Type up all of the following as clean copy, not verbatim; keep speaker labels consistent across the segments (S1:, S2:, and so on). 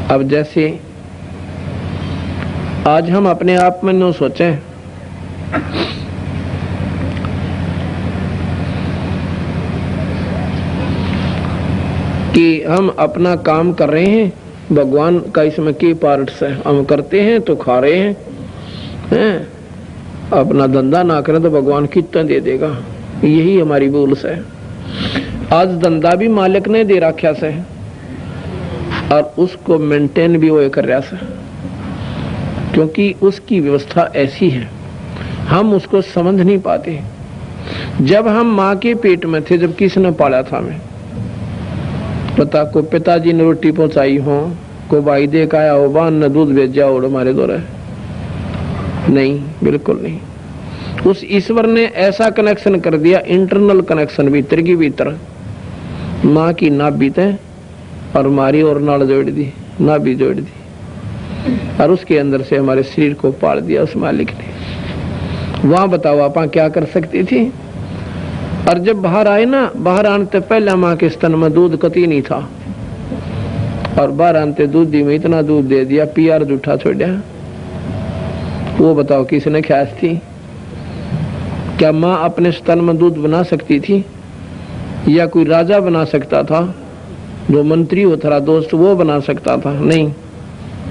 S1: अब जैसे आज हम अपने आप में न सोचें कि हम अपना काम कर रहे हैं, भगवान का इसमें के पार्ट्स है, हम करते हैं तो खा रहे हैं, अपना धंधा ना करें तो भगवान कितना दे देगा। यही हमारी भूल से। आज धंधा भी मालिक ने दे रखा से और उसको मेंटेन भी वो कर रहा से, क्योंकि उसकी व्यवस्था ऐसी है, हम उसको समझ नहीं पाते। जब हम माँ के पेट में थे, जब किसने पाला था हमें, पता को पिताजी ने रोटी पहुंचाई हो, को भाई दे का आया हो, बान ने दूध भेजा हो हमारे द्वारा? नहीं, बिल्कुल नहीं। उस ईश्वर ने ऐसा कनेक्शन कर दिया, इंटरनल कनेक्शन भीतर की भीतर, माँ की नाभि तय और हमारी और नाड़ जोड़ दी, नाभि जोड़ दी और उसके अंदर से हमारे शरीर को पाल दिया उस मालिक ने। वहां बताओ आप क्या कर सकती थी? और जब बाहर आए ना, बाहर आने से पहले माँ के स्तन में दूध कती नहीं था और बाहर आने दूधी में इतना दूध दे दिया, पियार जूठा छोड़ा। वो बताओ किसने ख्यास थी? क्या माँ अपने स्तन में दूध बना सकती थी? या कोई राजा बना सकता था? जो मंत्री हो था दोस्त, वो बना सकता था? नहीं,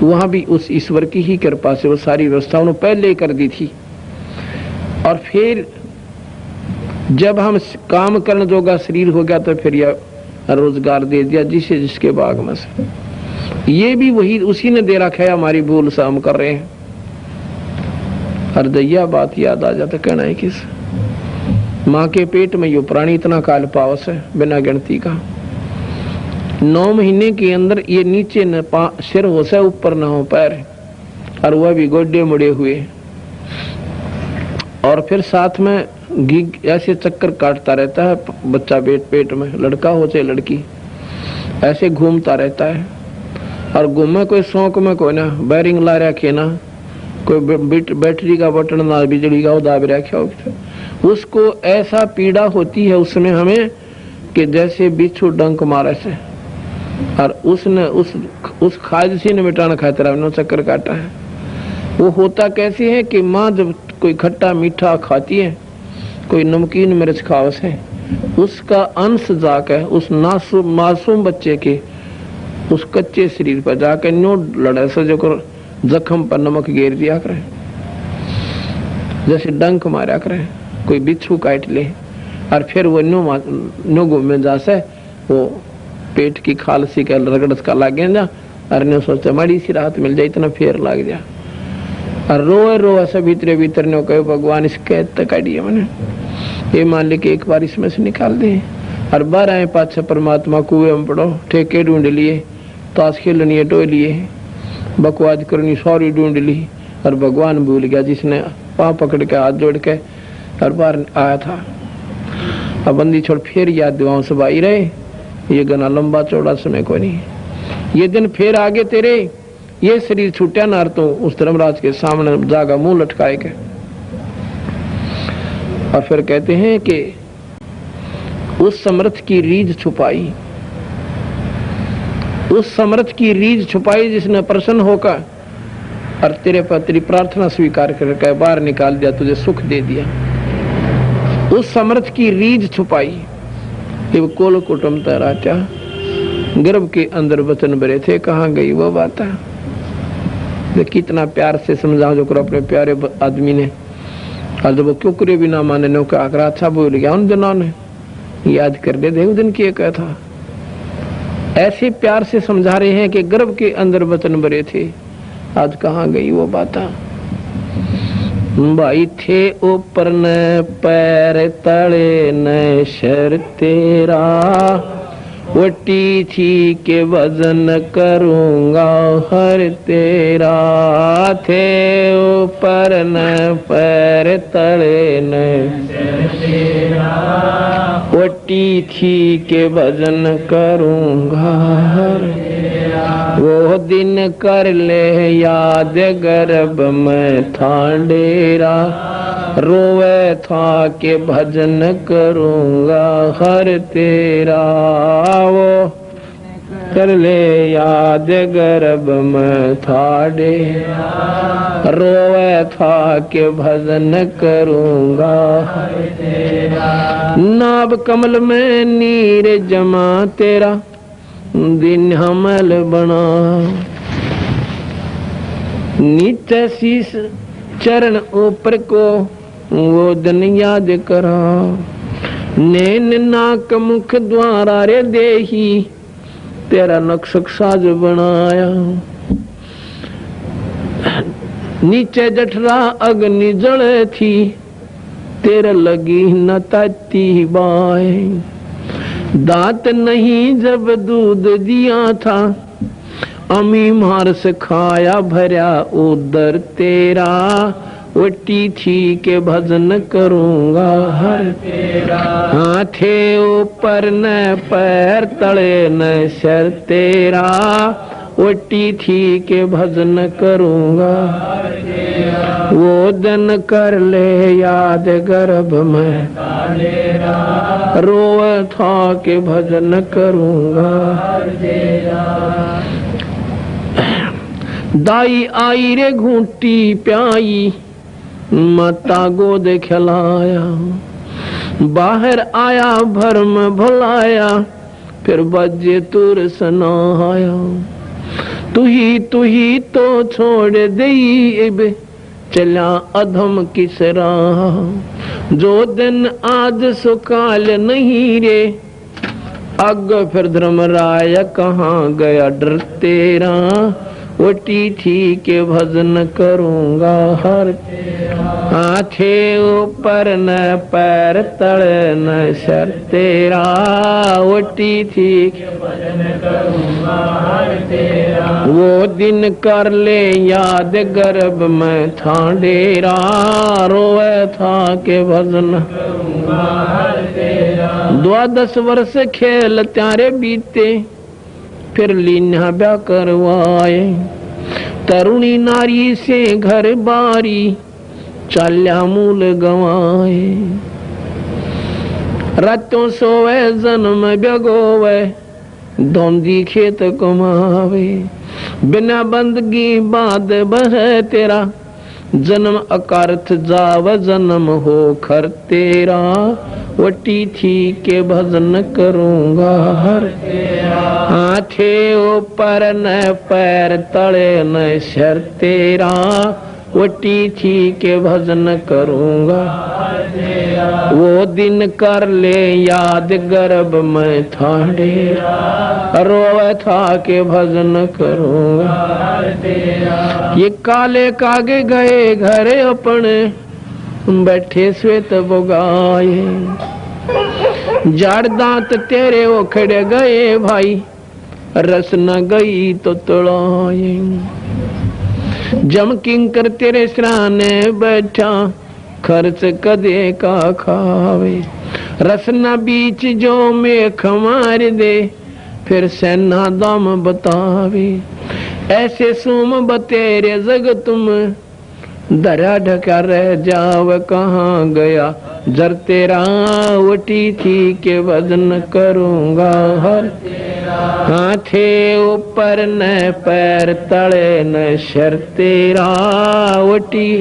S1: वहां भी उस ईश्वर की ही कृपा से वो सारी व्यवस्था उन्होंने पहले कर दी थी। और फिर जब हम काम करने जोगा शरीर हो गया तो फिर यह रोजगार दे दिया जिसे जिसके बाग में से। ये भी वही उसी ने दे रखा है, हमारी भूल से हम कर रहे हैं। हरदैया बात याद आ जाता, कहना है किस माँ के पेट में यो प्राणी इतना काल पावस है बिना गिनती का। 9 महीने के अंदर ये नीचे न सिर हो से, ऊपर न हो पैर, और वह भी गोड्डे मुड़े हुए, और फिर साथ में घी ऐसे चक्कर काटता रहता है बच्चा पेट में, लड़का हो चाहे लड़की, ऐसे घूमता रहता है। और घूमे कोई शौक में कोई ना बैरिंग ला रखे ना, कोई बैटरी का बटन ना बिजली का वो दाब रखा, उसको ऐसा पीड़ा होती है उसमें हमें कि जैसे बिच्छू डंक मारे से। और उसने उस खादसी ने मिटाना खातिर चक्कर काटा है। वो होता कैसे है कि माँ जब कोई खट्टा मीठा खाती है, कोई नमकीन मिर्च खावस है, उसका अंश जाकर उस मासूम बच्चे के उस कच्चे शरीर पर जाकर न्यू लड़े से जो जख्म पर नमक घेर दिया करे, जैसे डंक मारा करे, कोई बिच्छू काट ले, और फिर वो न्यू घूमे जा से वो पेट की खालसी का रगड़स का लागे जा, और न्यू सोचते माड़ी सी राहत मिल जाए, इतना फेर लाग जा, और रोए सब भीतरे भीतर ने कहे भगवान इसके काटिए मैंने, ये मालिक एक बार इसमें से निकाल दे। और बार आए पाछे परमात्मा कुएं में पड़ो, ठेके ढूंढ लिए, ताश खेलनी टो लिए, बकवाद करनी सॉरी ढूंढ ली, और भगवान भूल गया जिसने पाँव पकड़ के हाथ जोड़ के और बार आया था। अब बंदी छोड़ फिर याद दुआओं से बाई रहे, ये गना लंबा चौड़ा समय को नहीं। ये दिन फिर आगे तेरे ये शरीर छूटा नार तो उस धर्मराज के सामने जागा मुंह लटकाए के, और फिर कहते हैं कि उस समर्थ की रीझ छुपाई, उस समर्थ की रीझ छुपाई जिसने प्रसन्न होकर और तेरे पर तेरी प्रार्थना स्वीकार करके बाहर निकाल दिया, तुझे सुख दे दिया। उस समर्थ की रीझ छुपाई। ये कोल कुटुंब तैराचा गर्भ के अंदर वचन भरे थे, कहाँ गई वो बात है? कितना प्यार से समझाओ जो करो अपने प्यारे आदमी ने, और जब वो क्यों करे भी ना माने नो का आकर अच्छा बोल गया उन दिनों ने याद कर दे उस दिन किए क्या था। ऐसे प्यार से समझा रहे हैं कि गर्भ के अंदर वचन भरे थे, आज कहाँ गई वो बात? भाई थे ऊपर न पैर तले न शर तेरा, वटी थी के वजन करूंगा हर तेरा, थे ऊपर न पैर तले न वटी थी के वजन करूंगा हर, वो दिन कर ले याद गर्भ में था डेरा, रोवे था के भजन करूंगा हर तेरा, वो कर ले याद गर्भ में था डेरा, रोवे था के भजन करूंगा नाभ कमल में नीर जमा तेरा दिन हमल बना, नीचे शीश चरण ऊपर को वो दिन याद करा, नैन नाक मुख द्वारा रे देही तेरा नक्शक साज बनाया, नीचे जठरा अग्नि जले थी तेरे लगी न ताती बाय, दांत नहीं जब दूध दिया था अमी मार से खाया भरा उदर तेरा, वटी थी के भजन करूंगा हर तेरा, हाथे ऊपर न पैर तले न सर तेरा, वटी थी के भजन करूंगा हर तेरा, वो दिन कर ले याद गर्भ में रोए था के भजन करूंगा हर तेरा, दाई आई रे घूंटी प्याई माता गोद खिलाया, बाहर आया भरम भुलाया फिर बजे तुर सनाया, तू ही तो छोड़ दई चला अधम किस राह, जो दिन आज सुकाल नहीं रे अग फिर धर्मराय कहाँ गया डर तेरा, वटी थी के भजन करूंगा हर तेरा, हाथे ऊपर न पैर तले न सर तेरा, वटी थी के भजन करूंगा हर तेरा, वो दिन कर ले याद गर्भ में था डेरा, रोए था के भजन करूंगा हर तेरा, 12 वर्ष खेल त्यारे बीते फिर लीना ब्याह करवाए, तरुणी नारी से घर बारी चाल्या मूल गवाए, रातों सोवे जन्म बगोवे धोंदी खेत कमावे, बिना बंदगी बाद बह तेरा जन्म अकारथ जाव जन्म हो खर तेरा, वटी थी के भजन करूंगा हर तेरा, हाथे ऊपर न पैर तले न सर तेरा, वटी थी के भजन करूंगा हर तेरा, वो दिन कर ले याद गर्भ में था डेरा, रोवे था के भजन करूंगा हर तेरा, ये काले कागे गए घरे अपने बैठे श्वेत बोगाए, जाड़ दांत तेरे उखड़ गए भाई रस न गई तो तड़ाए, जम किंकर तेरे सराने बैठा खर्च कदे का खावे, रस न बीच जो मेख मार दे फिर सेना दम बतावे, ऐसे सुम बतेरे जग तुम दरा ढका रह जाव कहाँ गया जर तेरा, वटी थी के भजन करूंगा हर तेरा, हाथे ऊपर न पैर तले न सर तेरा, वटी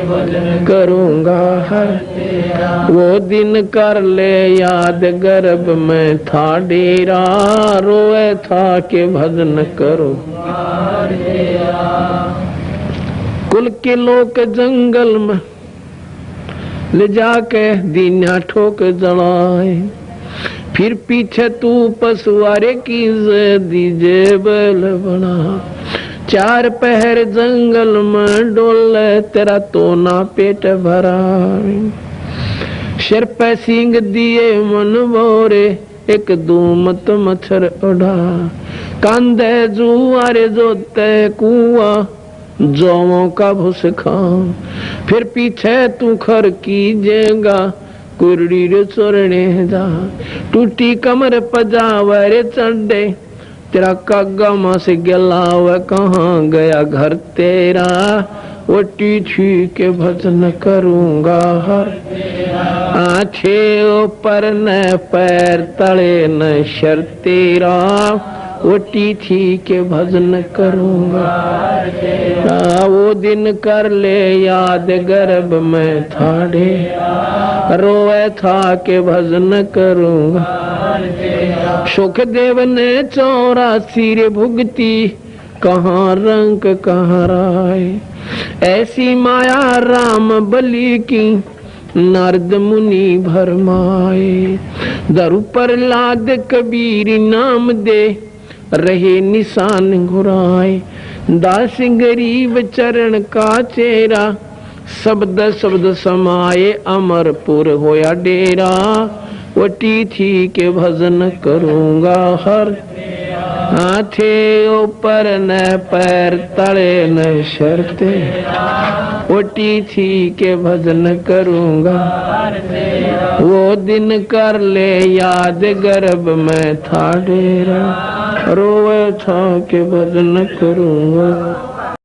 S1: भजन करूंगा हर तेरा, वो दिन कर ले याद गर्भ में था डेरा, रोए था के भजन करूंगा हर तेरा, कुल के लोग जंगल में ले जाके दीना ठोक जलाए, फिर पीछे तू पशुआरे की दीजे बैल बना, 4 पहर जंगल में डोले तेरा तो ना पेट भरा, सिर पे सींग दिए मन बोरे एक दूमत मच्छर उड़ा, कांधे जुआरे जोते कुआ जौओं का भूस खा, फिर पीछे तू खर कीजेगा कुरड़ी रे चोरने जा, टूटी कमर पजावरे चढ़े तेरा कागा से गलाव कहाँ गया घर तेरा, वटी थी के भजन करूंगा हर तेरा, आँखे ऊपर न पैर तले न सर तेरा, वटी थी के भजन करूंगा। वो दिन कर ले याद गर्भ में थाड़े, रोए था के भजन करूंगा। सुखदेव ने 84 रे भुगती, कहाँ रंग कहाँ राय। ऐसी माया राम बलि की, नारद मुनि भरमाए। दरु पर लाद कबीर नाम दे, रहे निशान घुराए। दास गरीब चरण का चेरा, शब्द शब्द समाये अमरपुर होया डेरा। वटी थी के भजन करूंगा हर, हाथे ऊपर न पैर तले न शर्ते। वटी थी के भजन करूंगा, वो दिन कर ले याद गर्भ में था डेरा। रोवे था के भजन करूंगा।